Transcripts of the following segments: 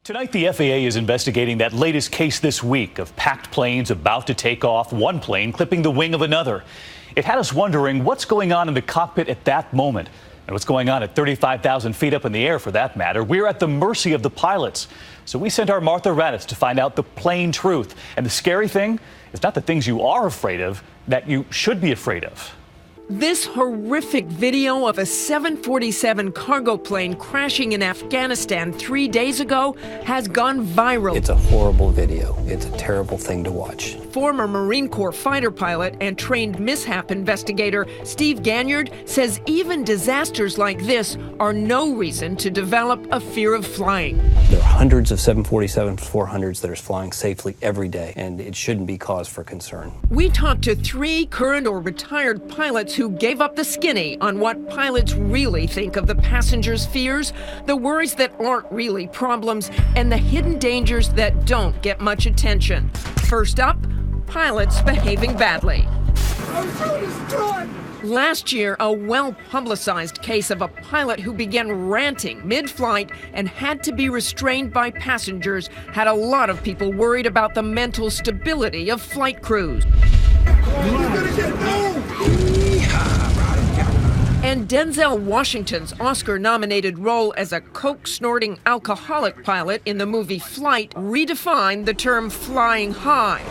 Tonight, the FAA is investigating that latest case this week of packed planes about to take off, one plane clipping the wing of another. It had us wondering what's going on in the cockpit at that moment and what's going on at 35,000 feet up in the air, for that matter. We're at the mercy of the pilots. So we sent our Martha Raddatz to find out the plain truth. And the scary thing is not the things you are afraid of, that you should be afraid of. This horrific video of a 747 cargo plane crashing in Afghanistan 3 days ago has gone viral. It's a horrible video. It's a terrible thing to watch. Former Marine Corps fighter pilot and trained mishap investigator Steve Ganyard says even disasters like this are no reason to develop a fear of flying. There are hundreds of 747-400s that are flying safely every day, and it shouldn't be cause for concern. We talked to 3 current or retired pilots who gave up the skinny on what pilots really think of the passengers' fears, the worries that aren't really problems, and the hidden dangers that don't get much attention. First up, pilots behaving badly. Last year, a well-publicized case of a pilot who began ranting mid-flight and had to be restrained by passengers had a lot of people worried about the mental stability of flight crews. And Denzel Washington's Oscar-nominated role as a coke-snorting alcoholic pilot in the movie Flight redefined the term flying high.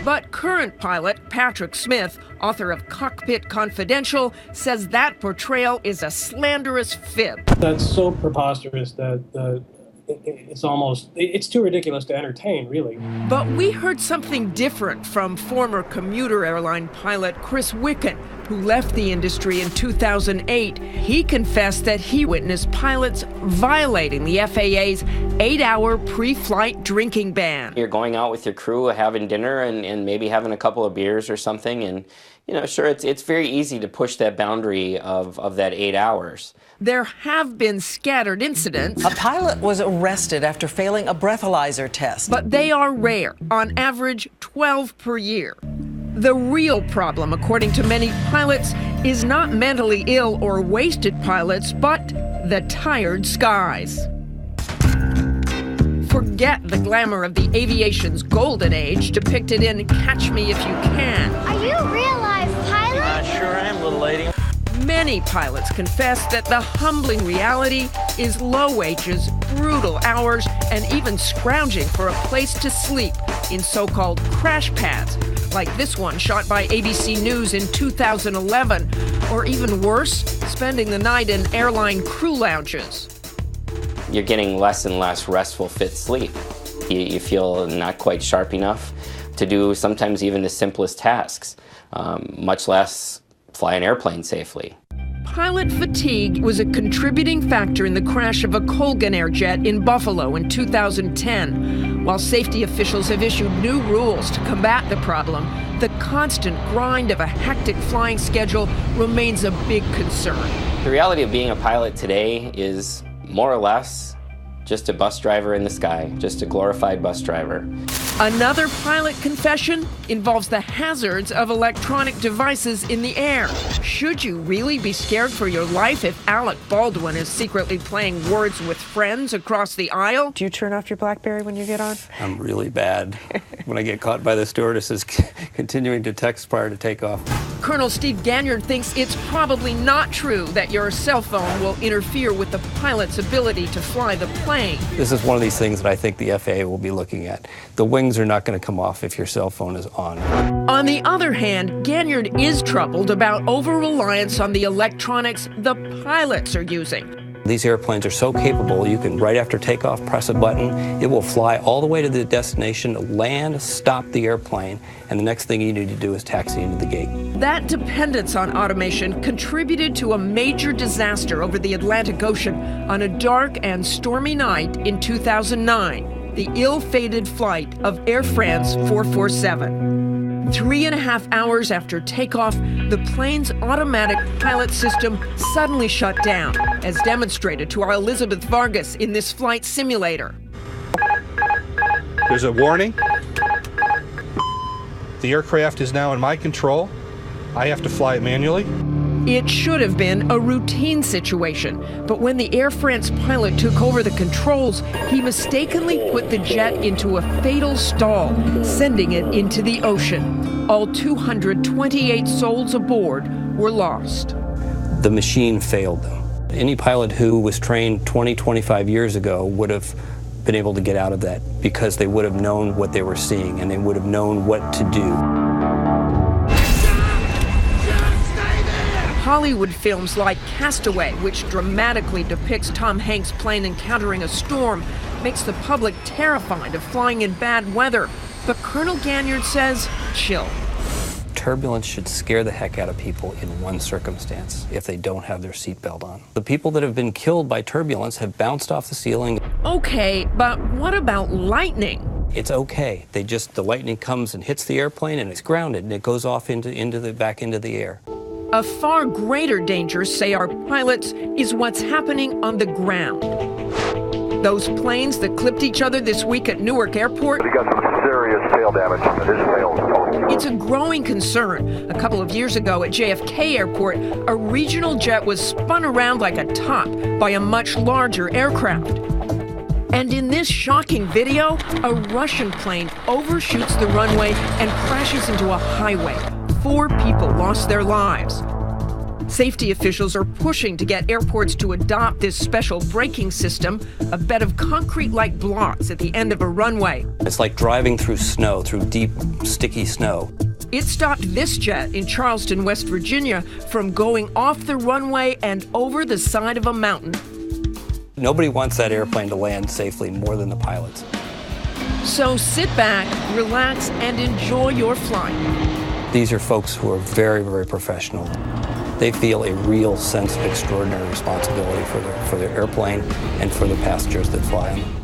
But current pilot Patrick Smith, author of Cockpit Confidential, says that portrayal is a slanderous fib. That's so preposterous that it's too ridiculous to entertain, really. But we heard something different from former commuter airline pilot Chris Wicken, who left the industry in 2008. He confessed that he witnessed pilots violating the FAA's 8-hour pre-flight drinking ban. You're going out with your crew, having dinner and maybe having a couple of beers or something, and sure, it's very easy to push that boundary of that 8 hours. There have been scattered incidents. A pilot was arrested after failing a breathalyzer test. But they are rare, on average 12 per year. The real problem, according to many pilots, is not mentally ill or wasted pilots, but the tired skies. Forget the glamour of the aviation's golden age depicted in Catch Me If You Can. Are you a real life pilot? I sure am, little lady. Many pilots confess that the humbling reality is low wages, brutal hours, and even scrounging for a place to sleep in so-called crash pads, like this one shot by ABC News in 2011, or even worse, spending the night in airline crew lounges. You're getting less and less restful, fit sleep. You feel not quite sharp enough to do sometimes even the simplest tasks, much less fly an airplane safely. Pilot fatigue was a contributing factor in the crash of a Colgan Airjet in Buffalo in 2010. While safety officials have issued new rules to combat the problem, the constant grind of a hectic flying schedule remains a big concern. The reality of being a pilot today is more or less just a bus driver in the sky, just a glorified bus driver. Another pilot confession involves the hazards of electronic devices in the air. Should you really be scared for your life if Alec Baldwin is secretly playing Words with Friends across the aisle? Do you turn off your BlackBerry when you get on? I'm really bad when I get caught by the stewardesses continuing to text prior to takeoff. Colonel Steve Ganyard thinks it's probably not true that your cell phone will interfere with the pilot's ability to fly the plane. This is one of these things that I think the FAA will be looking at. The wings are not going to come off if your cell phone is on. On the other hand, Ganyard is troubled about over-reliance on the electronics the pilots are using. These airplanes are so capable, you can, right after takeoff, press a button. It will fly all the way to the destination, land, stop the airplane, and the next thing you need to do is taxi into the gate. That dependence on automation contributed to a major disaster over the Atlantic Ocean on a dark and stormy night in 2009, the ill-fated flight of Air France 447. 3.5 hours after takeoff, the plane's automatic pilot system suddenly shut down, as demonstrated to our Elizabeth Vargas in this flight simulator. There's a warning. The aircraft is now in my control. I have to fly it manually. It should have been a routine situation, but when the Air France pilot took over the controls, he mistakenly put the jet into a fatal stall, sending it into the ocean. All 228 souls aboard were lost. The machine failed them. Any pilot who was trained 20, 25 years ago would have been able to get out of that because they would have known what they were seeing and they would have known what to do. Hollywood films like Castaway, which dramatically depicts Tom Hanks' plane encountering a storm, makes the public terrified of flying in bad weather. But Colonel Ganyard says, chill. Turbulence should scare the heck out of people in one circumstance, if they don't have their seatbelt on. The people that have been killed by turbulence have bounced off the ceiling. Okay, but what about lightning? It's okay. The lightning comes and hits the airplane and it's grounded and it goes off back into the air. A far greater danger, say our pilots, is what's happening on the ground. Those planes that clipped each other this week at Newark Airport. We got some serious tail damage. It is failed. It's a growing concern. A couple of years ago at JFK Airport, a regional jet was spun around like a top by a much larger aircraft. And in this shocking video, a Russian plane overshoots the runway and crashes into a highway. 4 people lost their lives. Safety officials are pushing to get airports to adopt this special braking system, a bed of concrete-like blocks at the end of a runway. It's like driving through snow, through deep, sticky snow. It stopped this jet in Charleston, West Virginia, from going off the runway and over the side of a mountain. Nobody wants that airplane to land safely more than the pilots. So sit back, relax, and enjoy your flight. These are folks who are very, very professional. They feel a real sense of extraordinary responsibility for their airplane and for the passengers that fly on them.